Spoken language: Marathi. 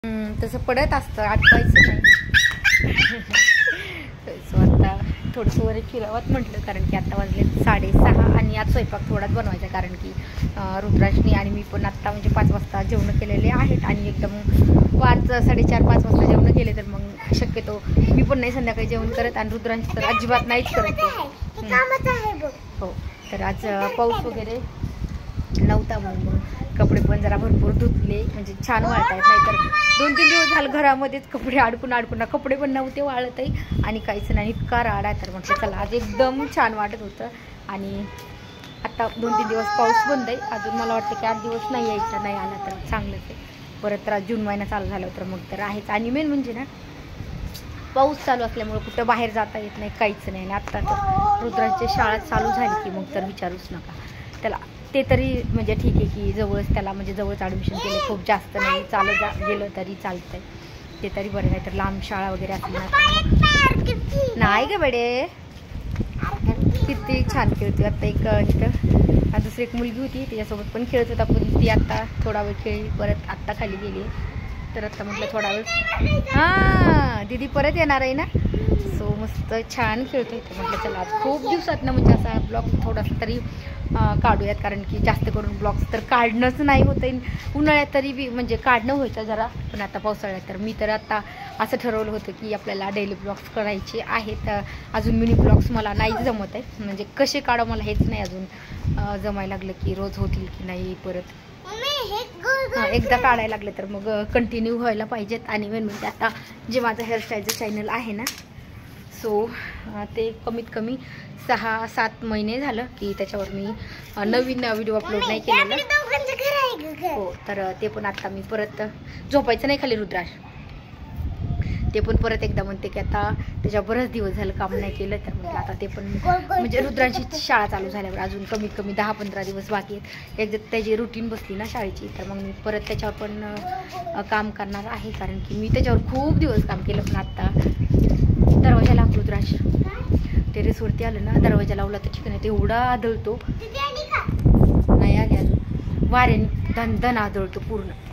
तसं पडत असतं, आटवायचं नाही. सो आता थोडंसं वर फिरावत म्हटलं, कारण की आता वाजले 6:30 आणि आज स्वयंपाक थोडाच बनवायचा, कारण की रुद्राशनी आणि मी पण आत्ता म्हणजे 5 वाजता जेवण केलेले आहेत आणि एकदम 4:30-5 वाजता जेवण केले, तर मग शक्यतो मी पण नाही संध्याकाळी जेवण करत आणि रुद्रांशी तर अजिबात नाहीच करत. हो, तर आज पाऊस वगैरे नव्हता म्हणून कपडे पण जरा भरपूर धुतले, म्हणजे छान वाळत आहेत. नाहीतर 2-3 दिवस झालं घरामध्येच कपडे अडकून कपडे पण नव्हते वाळतही आणि काहीच नाही, इतका राडा आहे. तर म्हटलं चला आज एकदम छान वाटत होतं. आणि आता 2-3 दिवस पाऊस बंद आहे, अजून मला वाटतं की 8 दिवस नाही यायचा, नाही आला तर चांगलंच आहे. परत तर जून महिना चालू झाला तर मग तर आहेच. आणि मेन म्हणजे ना, पाऊस चालू असल्यामुळे कुठं बाहेर जाता येत नाही, काहीच नाही. आणि आत्ता तर रुद्राची शाळा चालू झाली की मग तर विचारूच नका. त्याला ते तरी म्हणजे ठीक आहे की जवळच त्याला म्हणजे जवळच ॲडमिशन केलं, खूप जास्त नाही, चालत गेलं तरी चालतं आहे, ते तरी बरं. नाही तर लांब शाळा वगैरे असली ना, नाही ग बडे, किती छान खेळते. आता इथं दुसरी एक मुलगी होती, तिच्यासोबत पण खेळत होता, पण ती आत्ता थोडा वेळ खेळली, परत आत्ता खाली गेली. तर आता म्हटलं थोडा वेळ हां दीदी परत येणार आहे ना, सो मस्त छान खेळतो इथे. म्हटलं चला आज खूप दिवसात ना म्हणजे असा ब्लॉग थोडासा तरी काढूयात, कारण की जास्त करून ब्लॉग्स तर काढणंच नाही होतं. उन्हाळ्यात तरी बी म्हणजे काढणं व्हायचं जरा, पण आता पावसाळ्यात तर मी तर आता असं ठरवलं होतं की आपल्याला डेली ब्लॉग्स करायचे आहेत. अजून मिनी ब्लॉग्स मला नाही जमत आहे, म्हणजे कसे काढा मला हेच नाही अजून जमायला लागलं की रोज होतील की नाही. परत एकदा काढायला लागलं तर मग कंटिन्यू व्हायला पाहिजेत. आणि मेन म्हणजे आता जे माझं हेअरस्टाईलचं चॅनल आहे ना, सो ते कमीत कमी 6-7 महिने झालं की त्याच्यावर मी नवीन व्हिडिओ अपलोड नाही केलेला. हो, तर ते पण आता मी परत झोपायचं नाही खाली रुद्राश, ते पण परत एकदा म्हणते की आता त्याच्या बरेच दिवस झालं काम नाही केलं, तर म्हटलं आता ते पण म्हणजे रुद्रांची शाळा चालू झाल्यावर अजून कमीत कमी 10-15 दिवस बाकी आहेत. एकदा त्याची रुटीन बसली ना शाळेची, तर मग मी परत त्याच्यावर पण काम करणार आहे, कारण की मी त्याच्यावर खूप दिवस काम केलं. पण आता दरवाजा लाव रुद्रांश, टेरेसवरती आलं ना, दरवाजा लावला तर ठीक नाही, ते एवढा आदळतो, नाही आले अजून, वाऱ्याने दन आदळतो पूर्ण.